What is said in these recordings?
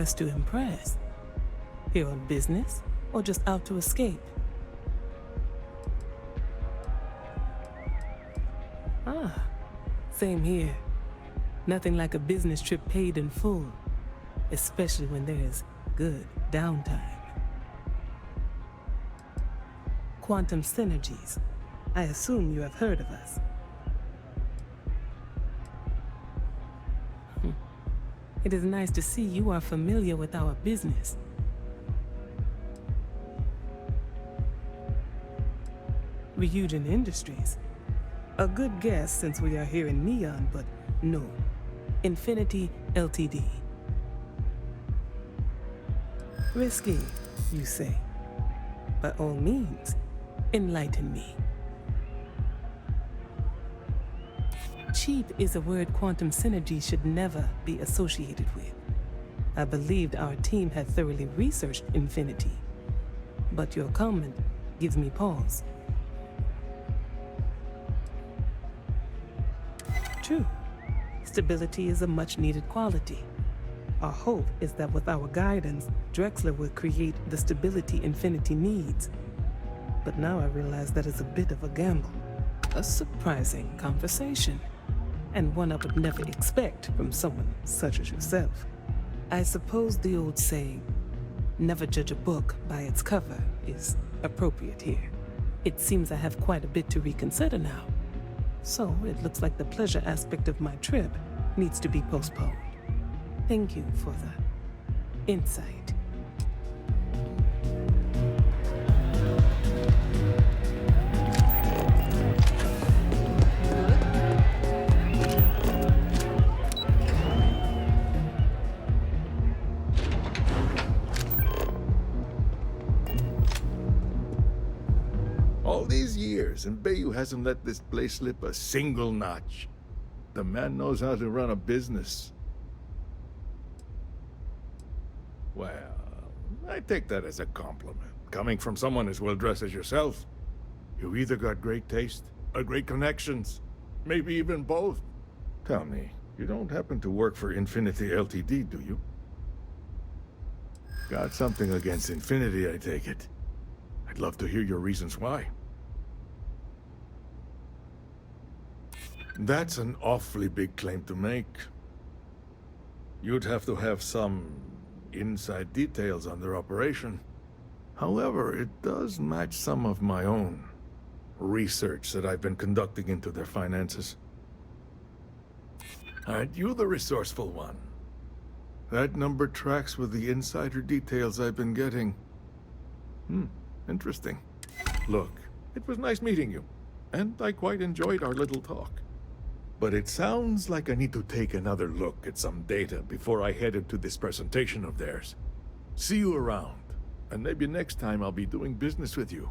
dressed to impress. Here on business, or just out to escape? Ah, same here. Nothing like a business trip paid in full, especially when there's good downtime. Quantum Synergies. I assume you have heard of us. It is nice to see you are familiar with our business. RYZEN Industries. A good guess since we are here in Neon, but no. Infinity Ltd. Risky, you say? By all means, enlighten me. Cheap is a word Quantum Synergy should never be associated with. I believed our team had thoroughly researched Infinity, but your comment gives me pause. True. Stability is a much-needed quality. Our hope is that with our guidance, Drexler will create the stability Infinity needs. But now I realize that is a bit of a gamble. A surprising conversation, and one I would never expect from someone such as yourself. I suppose the old saying, never judge a book by its cover, is appropriate here. It seems I have quite a bit to reconsider now. So it looks like the pleasure aspect of my trip needs to be postponed. Thank you for the insight. All these years, and Bayou hasn't let this place slip a single notch. The man knows how to run a business. Well, I take that as a compliment. Coming from someone as well-dressed as yourself. You either got great taste, or great connections. Maybe even both. Tell me, you don't happen to work for Infinity Ltd, do you? Got something against Infinity, I take it. I'd love to hear your reasons why. That's an awfully big claim to make. You'd have to have some inside details on their operation. However, it does match some of my own research that I've been conducting into their finances. Aren't you the resourceful one? That number tracks with the insider details I've been getting. Interesting. Look, it was nice meeting you, and I quite enjoyed our little talk. But it sounds like I need to take another look at some data before I head into this presentation of theirs. See you around, and maybe next time I'll be doing business with you.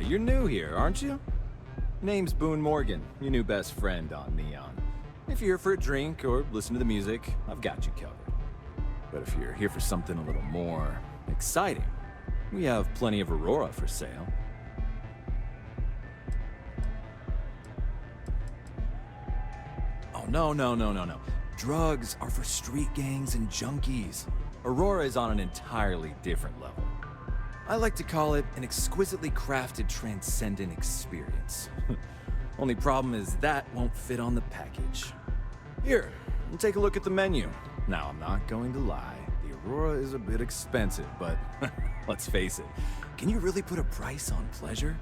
You're new here, aren't you? Name's Boone Morgan, your new best friend on Neon. If you're here for a drink or listen to the music, I've got you covered. But if you're here for something a little more exciting, we have plenty of Aurora for sale. Oh, no. Drugs are for street gangs and junkies. Aurora is on an entirely different level. I like to call it an exquisitely crafted, transcendent experience. Only problem is that won't fit on the package. Here, take a look at the menu. Now, I'm not going to lie, the Aurora is a bit expensive, but let's face it, can you really put a price on pleasure?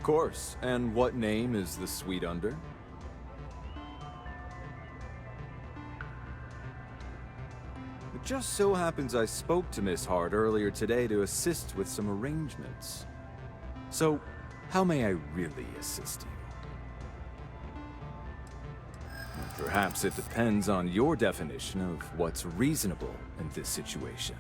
course. And what name is the suite under? It just so happens I spoke to Miss Hart earlier today to assist with some arrangements. So, how may I really assist you? Perhaps it depends on your definition of what's reasonable in this situation.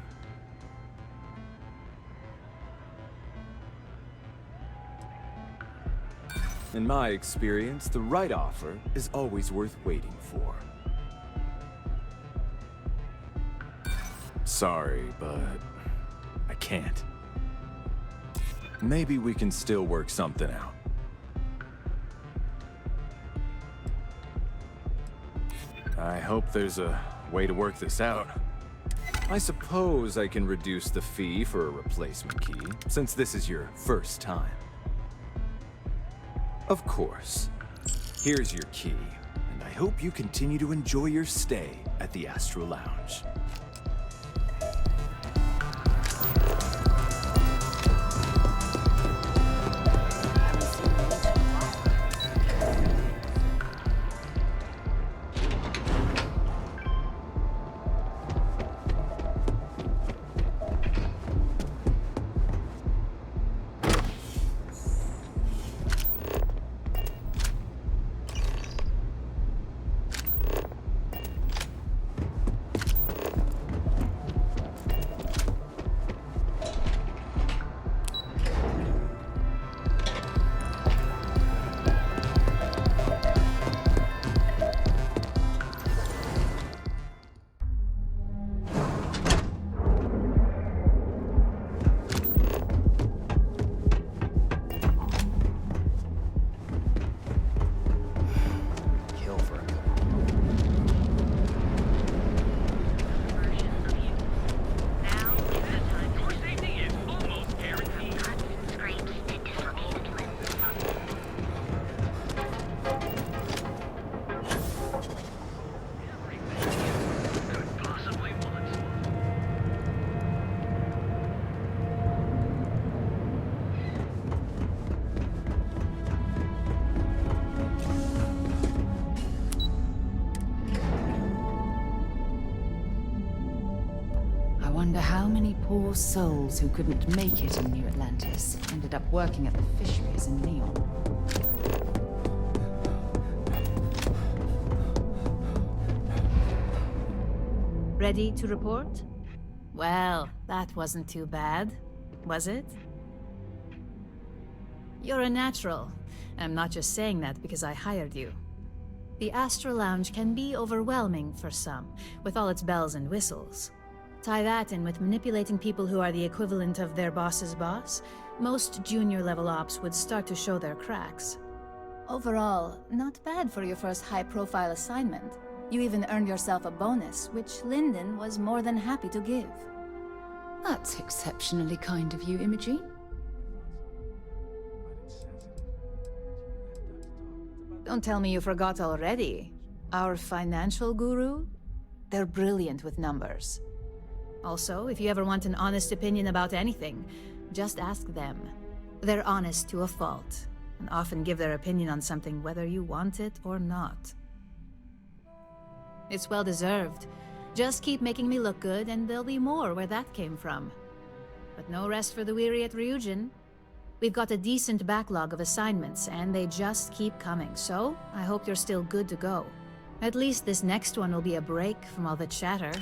In my experience, the right offer is always worth waiting for. Sorry, but I can't. Maybe we can still work something out. I hope there's a way to work this out. I suppose I can reduce the fee for a replacement key, since this is your first time. Of course. Here's your key, and I hope you continue to enjoy your stay at the Astro Lounge. How many poor souls who couldn't make it in New Atlantis ended up working at the fisheries in Neon? Ready to report? Well, that wasn't too bad, was it? You're a natural. I'm not just saying that because I hired you. The Astro Lounge can be overwhelming for some, with all its bells and whistles. Tie that in with manipulating people who are the equivalent of their boss's boss, most junior-level ops would start to show their cracks. Overall, not bad for your first high-profile assignment. You even earned yourself a bonus, which Lyndon was more than happy to give. That's exceptionally kind of you, Imogen. Don't tell me you forgot already. Our financial guru? They're brilliant with numbers. Also, if you ever want an honest opinion about anything, just ask them. They're honest to a fault, and often give their opinion on something whether you want it or not. It's well deserved. Just keep making me look good, and there'll be more where that came from. But no rest for the weary at Ryugen. We've got a decent backlog of assignments, and they just keep coming, so I hope you're still good to go. At least this next one will be a break from all the chatter.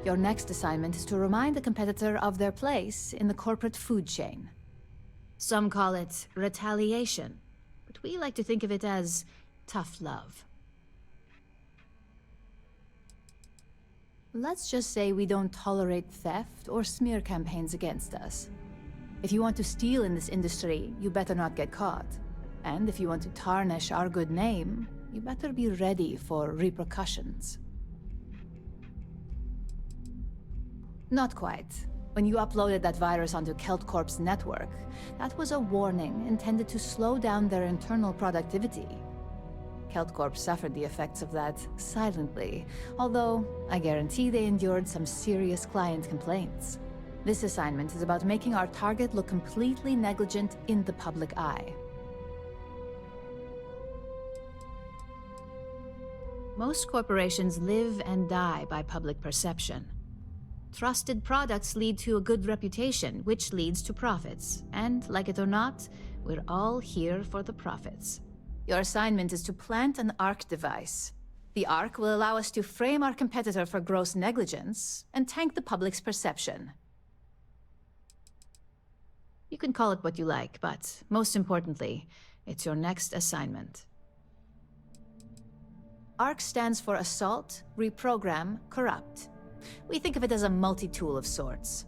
Your next assignment is to remind the competitor of their place in the corporate food chain. Some call it retaliation, but we like to think of it as tough love. Let's just say we don't tolerate theft or smear campaigns against us. If you want to steal in this industry, you better not get caught. And if you want to tarnish our good name, you better be ready for repercussions. Not quite. When you uploaded that virus onto KeltCorp's network, that was a warning intended to slow down their internal productivity. KeltCorp suffered the effects of that silently, although I guarantee they endured some serious client complaints. This assignment is about making our target look completely negligent in the public eye. Most corporations live and die by public perception. Trusted products lead to a good reputation, which leads to profits. And, like it or not, we're all here for the profits. Your assignment is to plant an ARC device. The ARC will allow us to frame our competitor for gross negligence and tank the public's perception. You can call it what you like, but most importantly, it's your next assignment. ARC stands for Assault, Reprogram, Corrupt. We think of it as a multi-tool of sorts.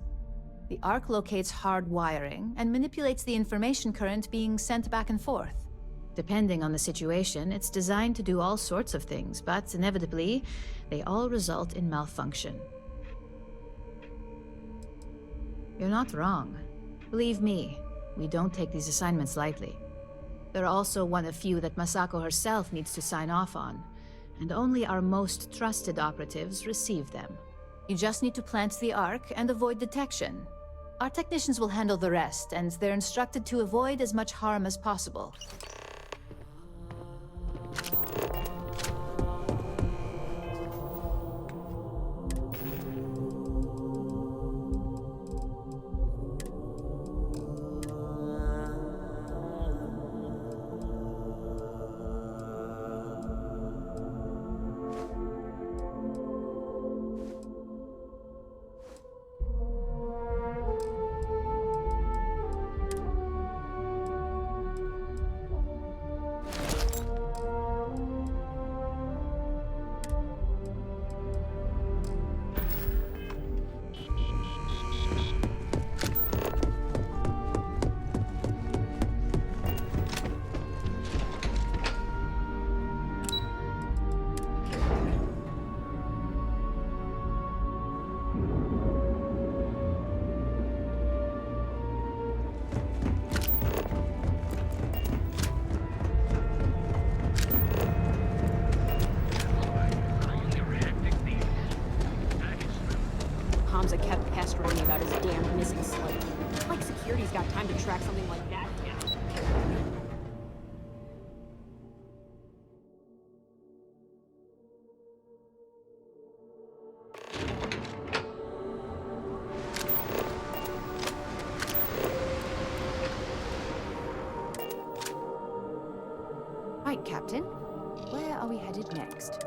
The ARC locates hard wiring and manipulates the information current being sent back and forth. Depending on the situation, it's designed to do all sorts of things, but inevitably, they all result in malfunction. You're not wrong. Believe me, we don't take these assignments lightly. They're also one of few that Masako herself needs to sign off on, and only our most trusted operatives receive them. You just need to plant the ARC and avoid detection. Our technicians will handle the rest, and they're instructed to avoid as much harm as possible. Hamza kept pestering me about his damn missing slate. Like security's got time to track something like that down. Right, Captain. Where are we headed next?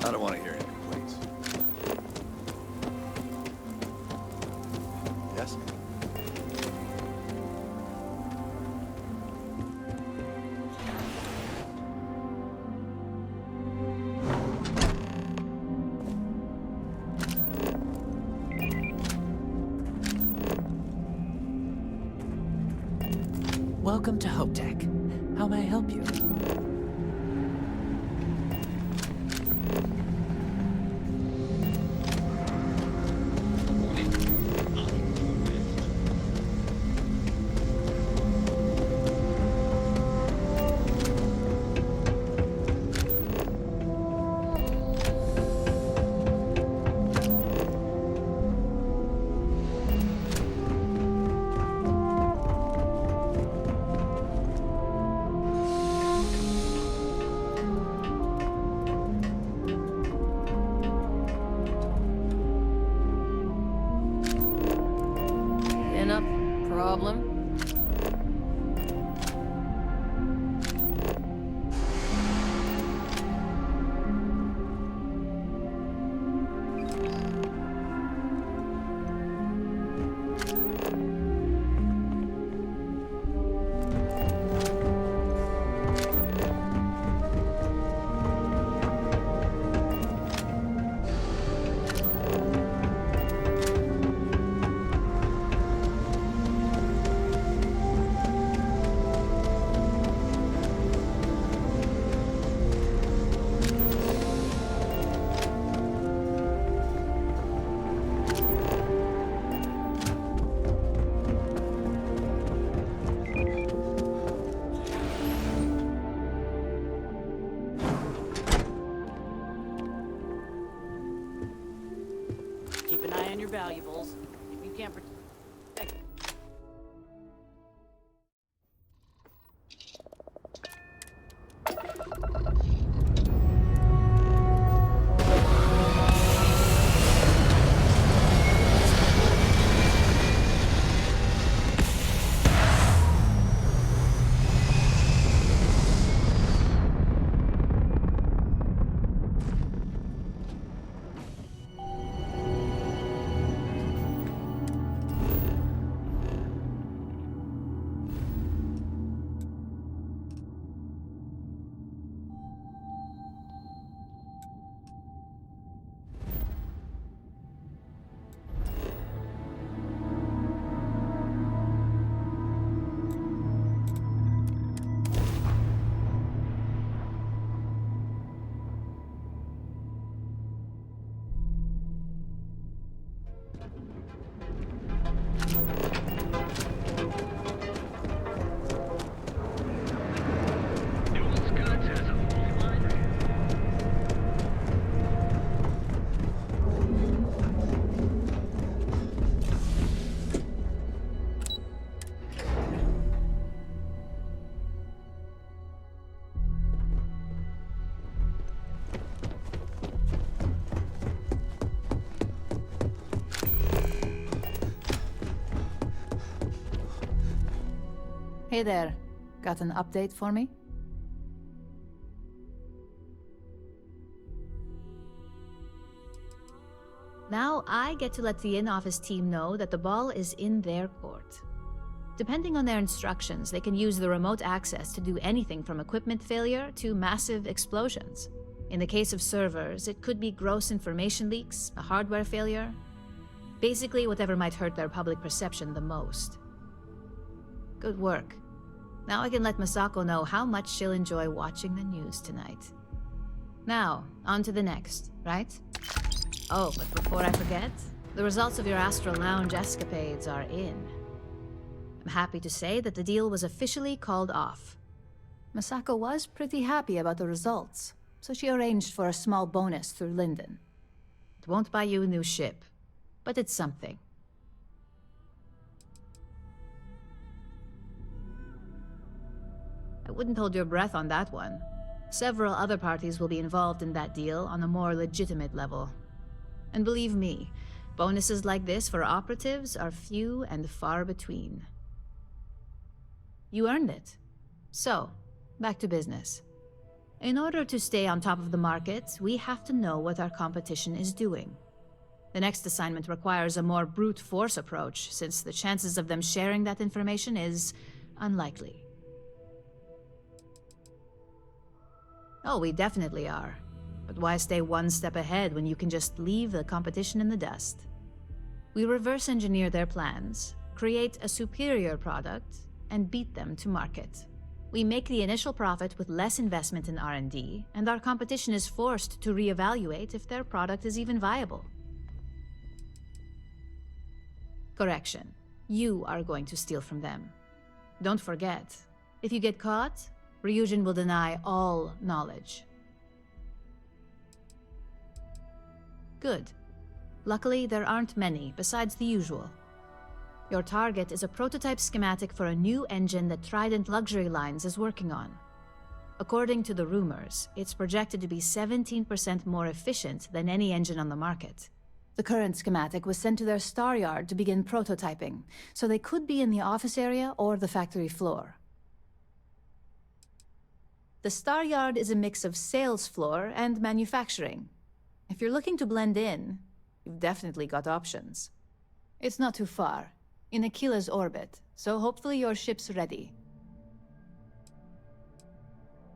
I don't want to hear any complaints. Yes? Welcome to Hope Tech. How may I help you? problem. Keep an eye on your valuables. If you can't protect... Hey there. Got an update for me? Now I get to let the in-office team know that the ball is in their court. Depending on their instructions, they can use the remote access to do anything from equipment failure to massive explosions. In the case of servers, it could be gross information leaks, a hardware failure, basically whatever might hurt their public perception the most. Good work. Now I can let Masako know how much she'll enjoy watching the news tonight. Now, on to the next, right? Oh, but before I forget, the results of your Astral Lounge escapades are in. I'm happy to say that the deal was officially called off. Masako was pretty happy about the results, so she arranged for a small bonus through Linden. It won't buy you a new ship, but it's something. I wouldn't hold your breath on that one. Several other parties will be involved in that deal on a more legitimate level. And believe me, bonuses like this for operatives are few and far between. You earned it. So, back to business. In order to stay on top of the market, we have to know what our competition is doing. The next assignment requires a more brute force approach, since the chances of them sharing that information is unlikely. Oh, we definitely are. But why stay one step ahead when you can just leave the competition in the dust? We reverse engineer their plans, create a superior product, and beat them to market. We make the initial profit with less investment in R&D, and our competition is forced to reevaluate if their product is even viable. Correction. You are going to steal from them. Don't forget, if you get caught, RYZEN will deny all knowledge. Good. Luckily, there aren't many, besides the usual. Your target is a prototype schematic for a new engine that Trident Luxury Lines is working on. According to the rumors, it's projected to be 17% more efficient than any engine on the market. The current schematic was sent to their star yard to begin prototyping, so they could be in the office area or the factory floor. The star yard is a mix of sales floor and manufacturing. If you're looking to blend in, you've definitely got options. It's not too far, in Aquila's orbit, so hopefully your ship's ready.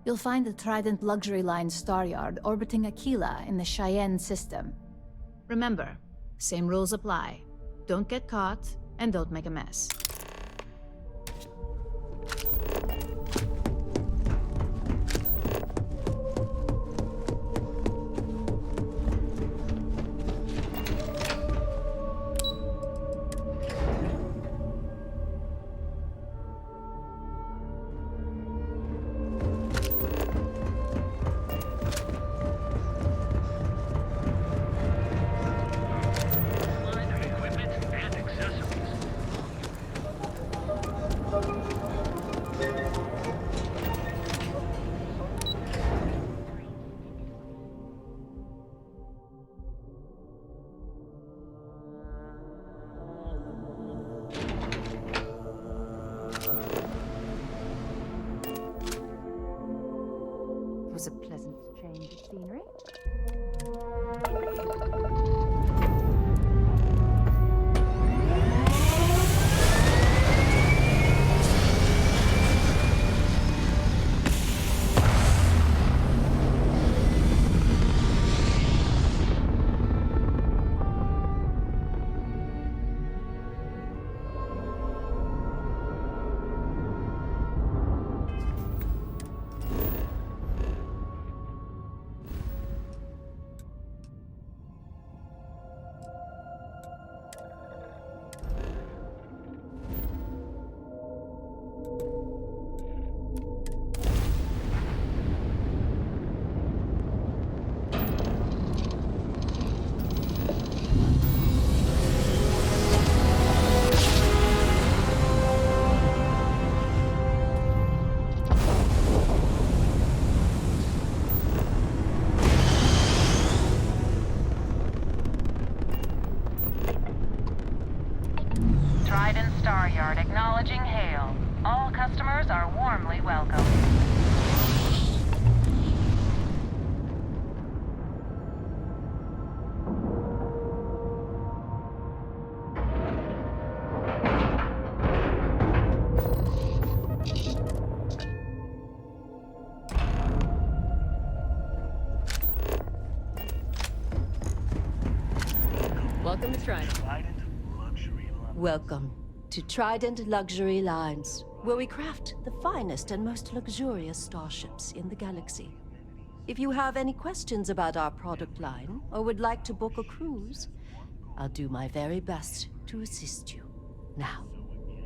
You'll find the Trident Luxury Line star yard orbiting Aquila in the Cheyenne system. Remember, same rules apply. Don't get caught, and don't make a mess. Was a pleasant change of scenery. Trident Star Yard acknowledging hail. All customers are warmly welcome. Welcome to Trident. Welcome to Trident Luxury Lines, where we craft the finest and most luxurious starships in the galaxy. If you have any questions about our product line, or would like to book a cruise, I'll do my very best to assist you. Now,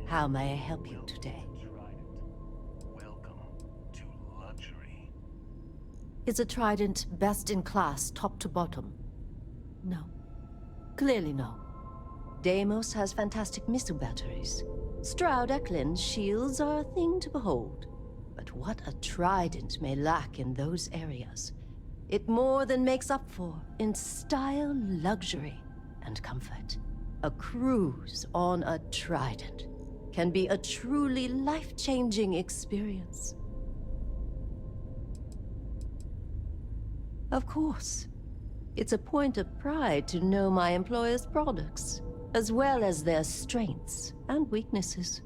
how may I help you today? Welcome to luxury. Is a Trident best in class, top to bottom? No. Clearly no. Deimos has fantastic missile batteries. Stroud Eklund's shields are a thing to behold. But what a Trident may lack in those areas, it more than makes up for in style, luxury, and comfort. A cruise on a Trident can be a truly life-changing experience. Of course, it's a point of pride to know my employer's products, as well as their strengths and weaknesses.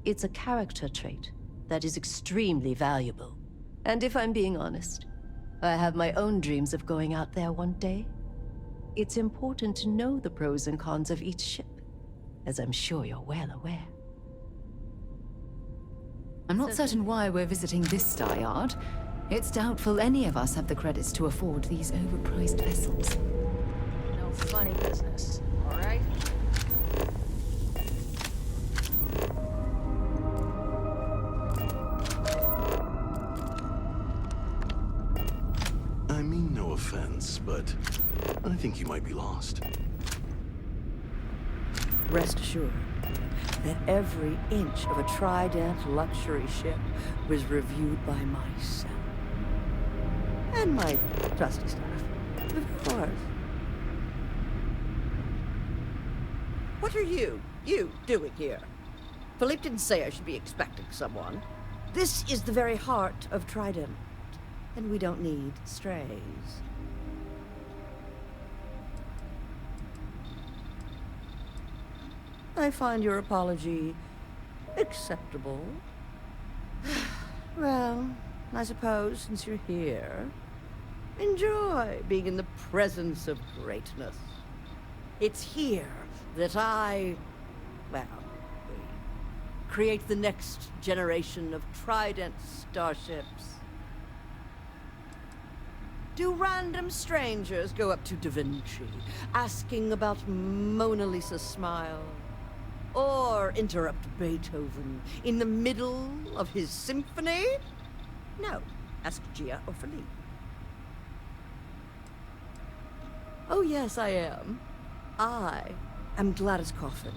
It's a character trait that is extremely valuable. And if I'm being honest, I have my own dreams of going out there one day. It's important to know the pros and cons of each ship, as I'm sure you're well aware. I'm not certain why we're visiting this star yard. It's doubtful any of us have the credits to afford these overpriced vessels. No funny business, all right? I mean no offense, but I think you might be lost. Rest assured that every inch of a Trident luxury ship was reviewed by myself. And my trusty staff, of course. What are you doing here? Philippe didn't say I should be expecting someone. This is the very heart of Trident, and we don't need strays. I find your apology acceptable. Well, I suppose since you're here, enjoy being in the presence of greatness. It's here that create the next generation of Trident starships. Do random strangers go up to Da Vinci, asking about Mona Lisa's smile? Or interrupt Beethoven in the middle of his symphony? No, ask Gia or Philippe. Oh yes, I am. I am Gladys Coffin,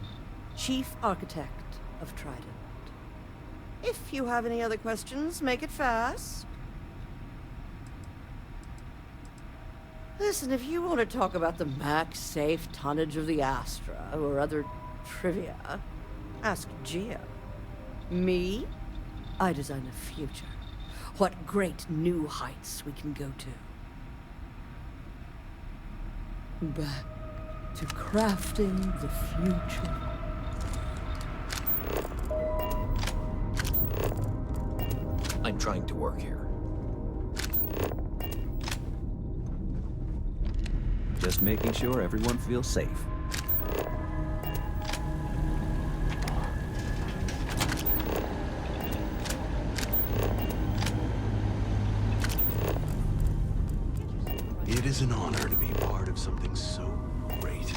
Chief Architect of Trident. If you have any other questions, make it fast. Listen, if you want to talk about the max safe tonnage of the Astra or other trivia, ask Gia. Me? I design the future. What great new heights we can go to. Back to crafting the future. I'm trying to work here. Just making sure everyone feels safe. It is an honor to be part of something so great.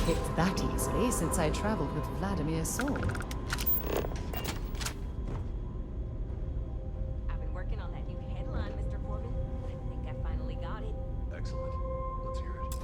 Picked that easily since I traveled with Vladimir's soul. I've been working on that new headline, Mr. Corbin. I think I finally got it. Excellent. Let's hear it.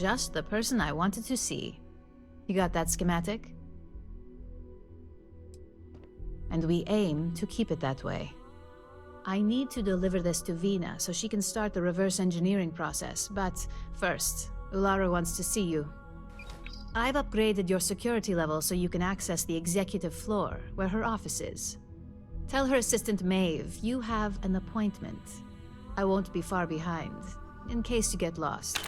Just the person I wanted to see. You got that schematic? And we aim to keep it that way. I need to deliver this to Vina so she can start the reverse engineering process, but first, Ulara wants to see you. I've upgraded your security level so you can access the executive floor, where her office is. Tell her assistant Maeve you have an appointment. I won't be far behind, in case you get lost.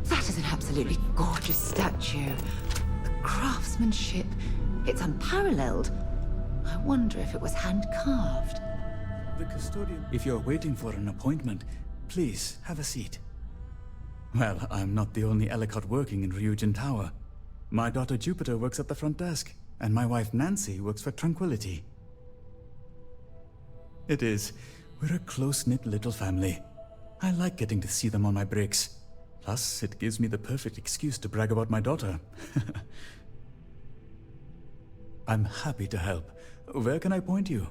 That is an absolutely gorgeous statue. The craftsmanship, it's unparalleled. I wonder if it was hand-carved. The custodian... If you're waiting for an appointment, please have a seat. Well, I'm not the only Ellicott working in Ryugen Tower. My daughter Jupiter works at the front desk, and my wife Nancy works for Tranquility. It is. We're a close-knit little family. I like getting to see them on my breaks. Plus, it gives me the perfect excuse to brag about my daughter. I'm happy to help. Where can I point you?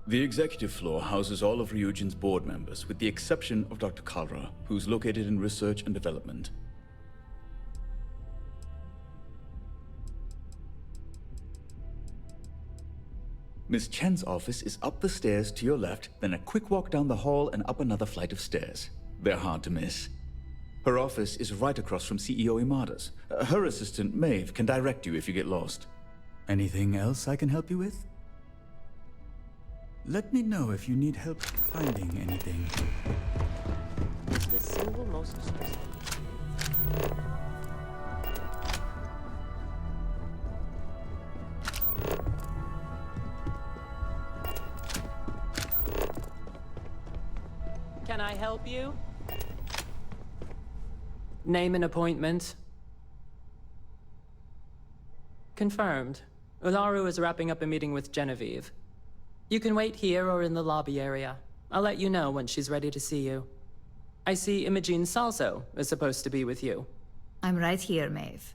The executive floor houses all of Ryugen's board members, with the exception of Dr. Kalra, who's located in research and development. Miss Chen's office is up the stairs to your left, then a quick walk down the hall and up another flight of stairs. They're hard to miss. Her office is right across from CEO Imada's. Her assistant, Maeve, can direct you if you get lost. Anything else I can help you with? Let me know if you need help finding anything. It's the single most stressful. Can I help you? Name an appointment. Confirmed. Ularu is wrapping up a meeting with Genevieve. You can wait here or in the lobby area. I'll let you know when she's ready to see you. I see Imogene Salso is supposed to be with you. I'm right here, Maeve.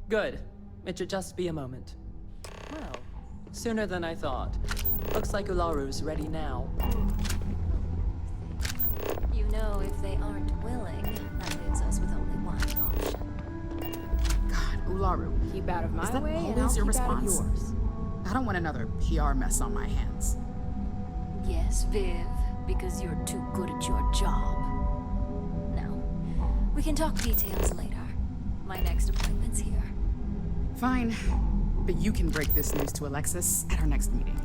Good. It should just be a moment. Well, sooner than I thought. Looks like Ularu's ready now. You know, if they aren't willing, that leaves us with only one option. God, Ularu, keep out of my way, and and I'll your keep out of response? yours. I don't want another PR mess on my hands. Yes, Viv, because you're too good at your job. No, we can talk details later. My next appointment's here. Fine, but you can break this news to Alexis at our next meeting.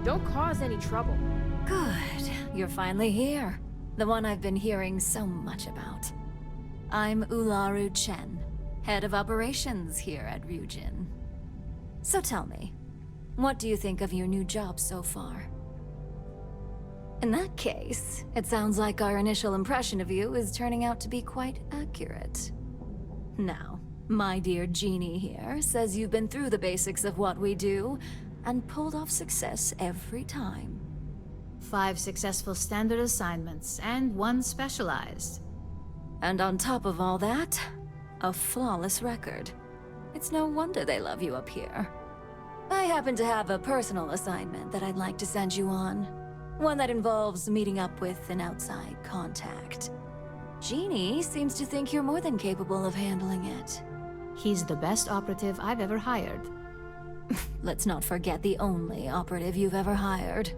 Don't cause any trouble. Good. You're finally here. The one I've been hearing so much about. I'm Ularu Chen, head of operations here at Ryugen. So tell me, what do you think of your new job so far? In that case, it sounds like our initial impression of you is turning out to be quite accurate. Now, my dear Jeannie here says you've been through the basics of what we do, and pulled off success every time. 5 successful standard assignments, and 1 specialized. And on top of all that, a flawless record. It's no wonder they love you up here. I happen to have a personal assignment that I'd like to send you on. One that involves meeting up with an outside contact. Jeannie seems to think you're more than capable of handling it. He's the best operative I've ever hired. Let's not forget the only operative you've ever hired.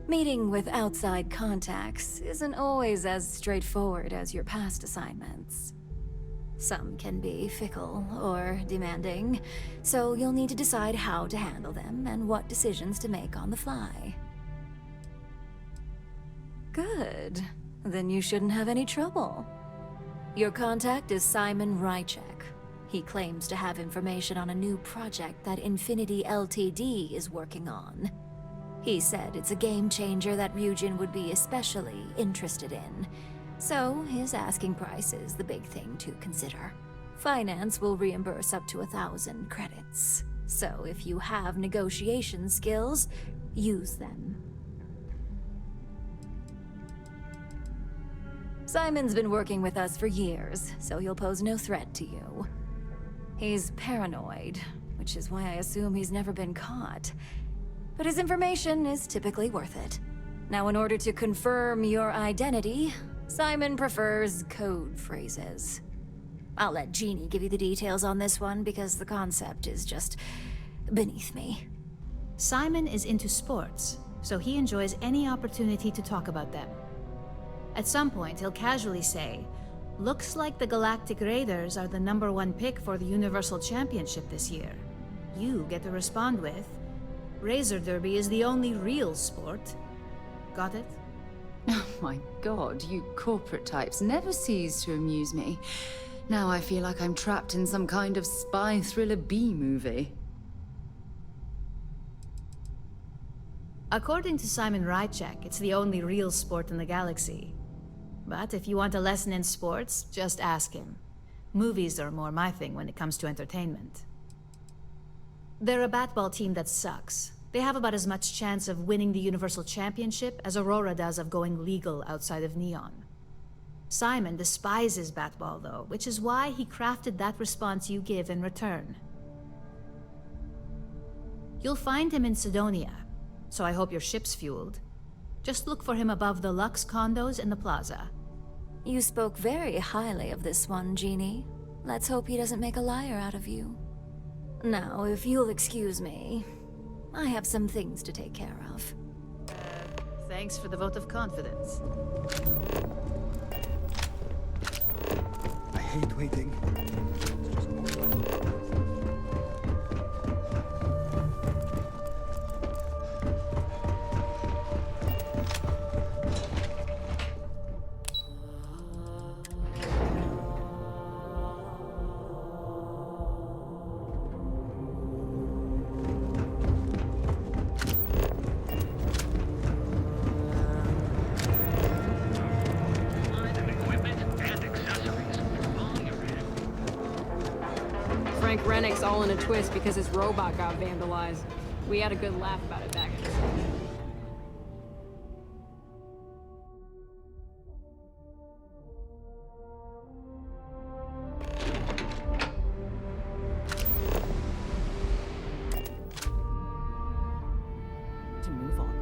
Meeting with outside contacts isn't always as straightforward as your past assignments. Some can be fickle or demanding, so you'll need to decide how to handle them and what decisions to make on the fly. Good. Then you shouldn't have any trouble. Your contact is Simon Ryzek. He claims to have information on a new project that Infinity Ltd is working on. He said it's a game changer that Ryugen would be especially interested in. So his asking price is the big thing to consider. Finance will reimburse up to 1,000 credits. So if you have negotiation skills, use them. Simon's been working with us for years, so he'll pose no threat to you. He's paranoid, which is why I assume he's never been caught. But his information is typically worth it. Now, in order to confirm your identity, Simon prefers code phrases. I'll let Jeannie give you the details on this one because the concept is just beneath me. Simon is into sports, so he enjoys any opportunity to talk about them. At some point, he'll casually say, "Looks like the Galactic Raiders are the #1 pick for the Universal Championship this year." You get to respond with, "Razor Derby is the only real sport." Got it? Oh my god, you corporate types never cease to amuse me. Now I feel like I'm trapped in some kind of spy thriller B-movie. According to Simon Rychek, it's the only real sport in the galaxy. But if you want a lesson in sports, just ask him. Movies are more my thing when it comes to entertainment. They're a batball team that sucks. They have about as much chance of winning the Universal Championship as Aurora does of going legal outside of Neon. Simon despises batball, though, which is why he crafted that response you give in return. You'll find him in Sidonia, so I hope your ship's fueled. Just look for him above the Lux condos in the plaza. You spoke very highly of this one, Jeannie. Let's hope he doesn't make a liar out of you. Now, if you'll excuse me, I have some things to take care of. Thanks for the vote of confidence. I hate waiting. Rennick's all in a twist because his robot got vandalized. We had a good laugh about it back in the day. To move on.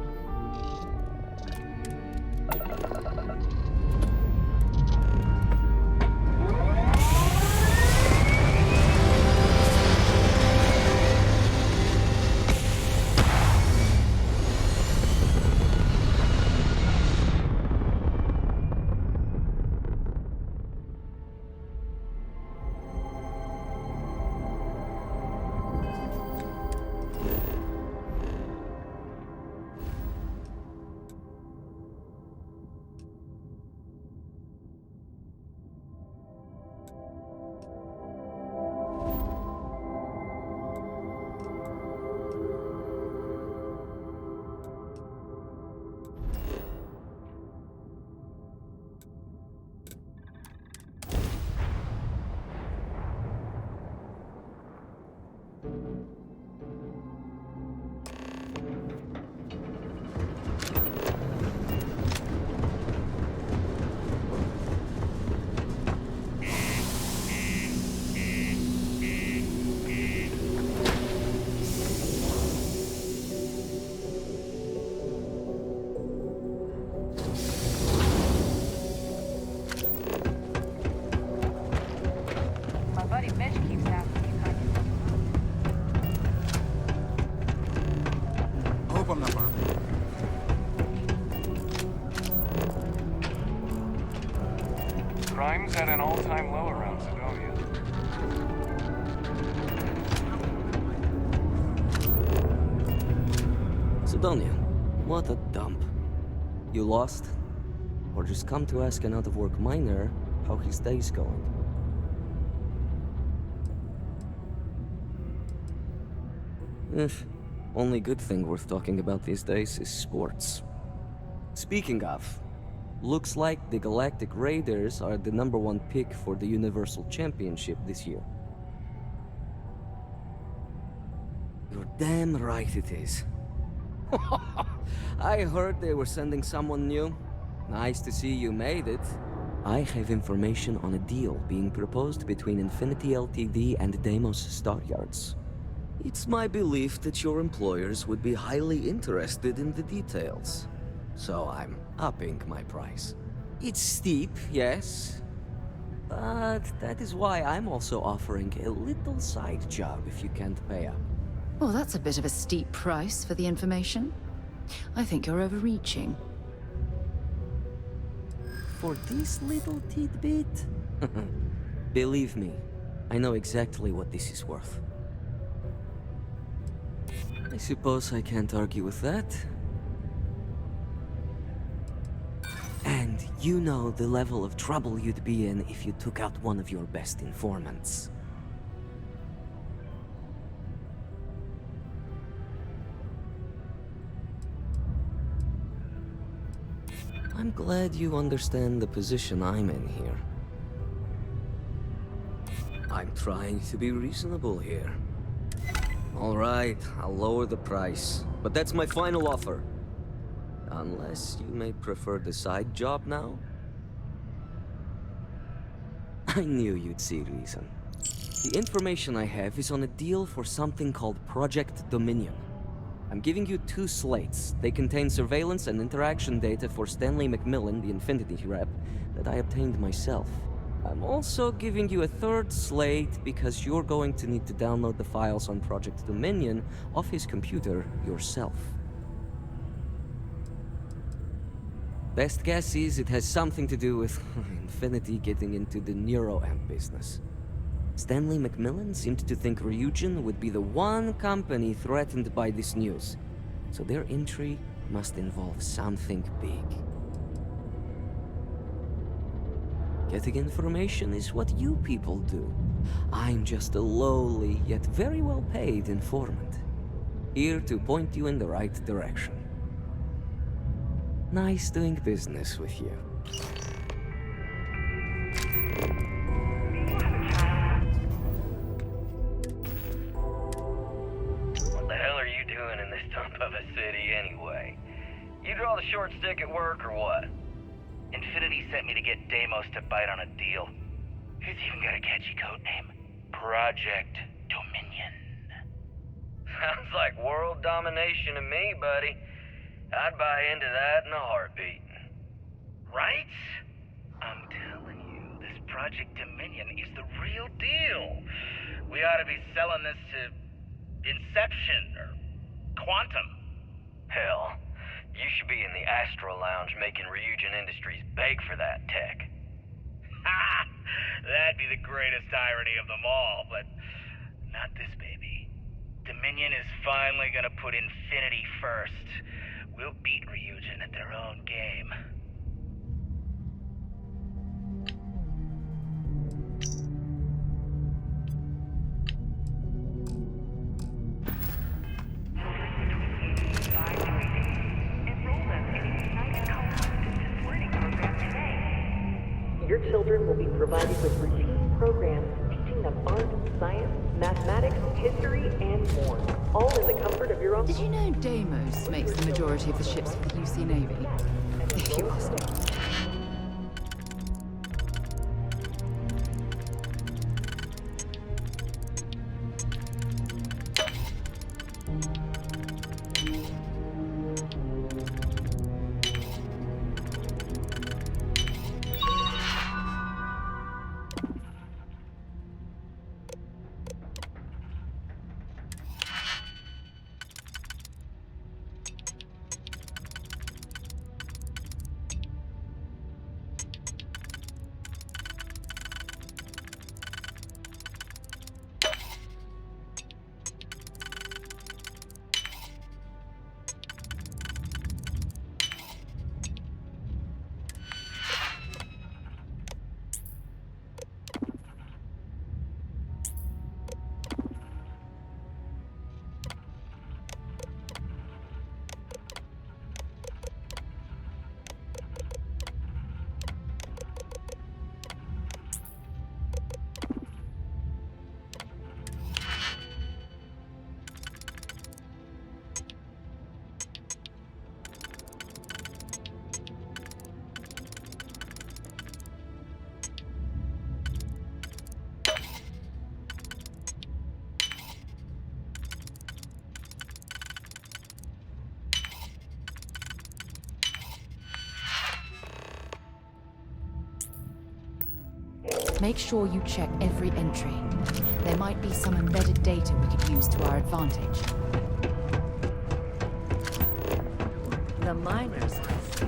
Crime's at an all-time low around Sidonia. Sidonia, what a dump. You lost? Or just come to ask an out-of-work miner how his day's going? Only good thing worth talking about these days is sports. Speaking of, Looks like the Galactic Raiders are the #1 pick for the Universal Championship this year. You're damn right it is. I heard they were sending someone new. Nice to see you made it. I have information on a deal being proposed between Infinity Ltd and Deimos Star Yards. It's my belief that your employers would be highly interested in the details. So I'm upping my price. It's steep, yes. But that is why I'm also offering a little side job if you can't pay up. Well, that's a bit of a steep price for the information. I think you're overreaching. For this little tidbit? Believe me, I know exactly what this is worth. I suppose I can't argue with that. And you know the level of trouble you'd be in if you took out one of your best informants. I'm glad you understand the position I'm in here. I'm trying to be reasonable here. All right, I'll lower the price, but that's my final offer. Unless you may prefer the side job now? I knew you'd see reason. The information I have is on a deal for something called Project Dominion. I'm giving you 2 slates. They contain surveillance and interaction data for Stanley McMillan, the Infinity rep, that I obtained myself. I'm also giving you a 3rd slate because you're going to need to download the files on Project Dominion off his computer yourself. Best guess is it has something to do with Infinity getting into the neuroamp business. Stanley McMillan seemed to think Ryujin would be the one company threatened by this news, so their entry must involve something big. Getting information is what you people do. I'm just a lowly, yet very well paid informant, here to point you in the right direction. Nice doing business with you. Of a city anyway. You draw the short stick at work or what? Infinity sent me to get Deimos to bite on a deal. He's even got a catchy code name. Project Dominion. Sounds like world domination to me, buddy. I'd buy into that in a heartbeat. Right? I'm telling you, this Project Dominion is the real deal. We ought to be selling this to Inception or Quantum. Hell, you should be in the Astro Lounge making Ryujin Industries beg for that tech. Ha! That'd be the greatest irony of them all, but not this baby. Dominion is finally gonna put Infinity first. We'll beat Ryujin at their own game. Your children will be provided with routine programs teaching them art, science, mathematics, history, and more. All in the comfort of your own... Did you know Deimos makes the majority of the ships for the UC Navy? If you ask me. Make sure you check every entry. There might be some embedded data we could use to our advantage. The miners, I see.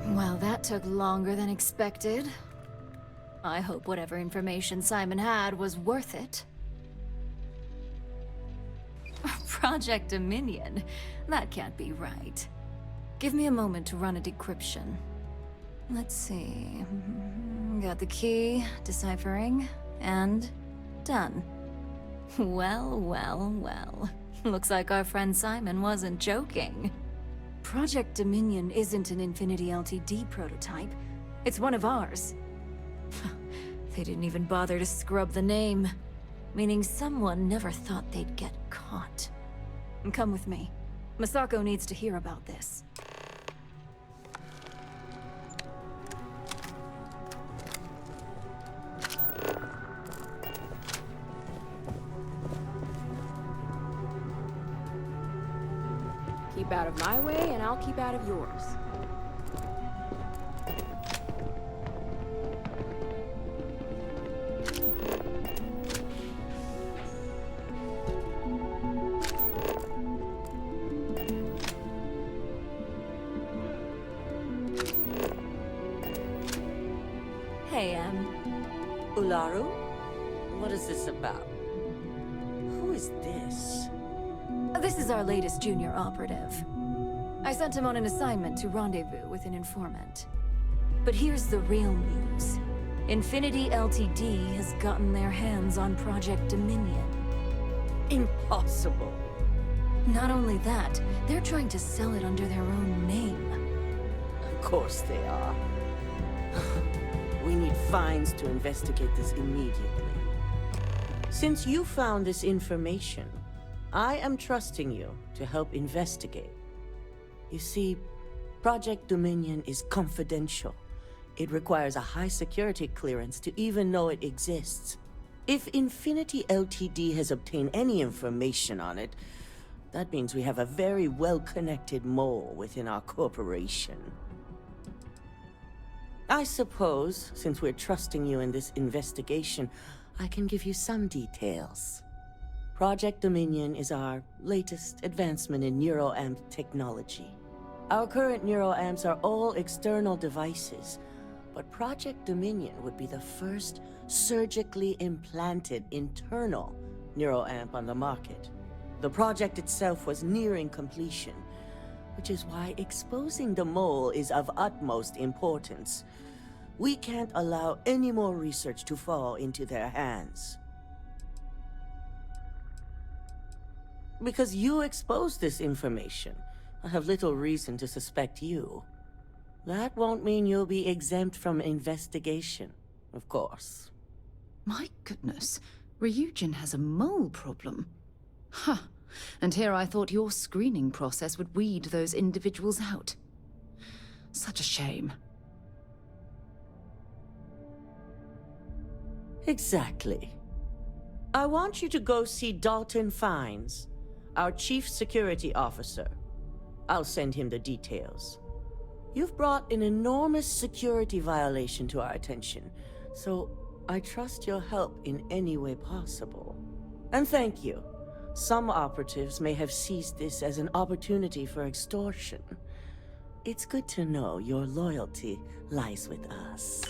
Well, that took longer than expected. I hope whatever information Simon had was worth it. Project Dominion? That can't be right. Give me a moment to run a decryption. Let's see. Got the key, deciphering, and done. Well, well, well. Looks like our friend Simon wasn't joking. Project Dominion isn't an Infinity LTD prototype. It's one of ours. They didn't even bother to scrub the name, meaning someone never thought they'd get caught. Come with me. Masako needs to hear about this. Keep out of my way, and I'll keep out of yours. Hey, Ularu? What is this about? Who is this? This is our latest junior operative. I sent him on an assignment to rendezvous with an informant. But here's the real news. Infinity LTD has gotten their hands on Project Dominion. Impossible. Not only that, they're trying to sell it under their own name. Of course they are. We need fines to investigate this immediately. Since you found this information, I am trusting you to help investigate. You see, Project Dominion is confidential. It requires a high security clearance to even know it exists. If Infinity LTD has obtained any information on it, that means we have a very well-connected mole within our corporation. I suppose, since we're trusting you in this investigation, I can give you some details. Project Dominion is our latest advancement in neuroamp technology. Our current neuroamps are all external devices, but Project Dominion would be the first surgically implanted internal neuroamp on the market. The project itself was nearing completion, which is why exposing the mole is of utmost importance. We can't allow any more research to fall into their hands. Because you exposed this information, I have little reason to suspect you. That won't mean you'll be exempt from investigation, of course. My goodness, Ryujin has a mole problem. Huh. And here I thought your screening process would weed those individuals out. Such a shame. Exactly. I want you to go see Dalton Fiennes, our Chief Security Officer. I'll send him the details. You've brought an enormous security violation to our attention, so I trust your help in any way possible. And thank you. Some operatives may have seized this as an opportunity for extortion. It's good to know your loyalty lies with us.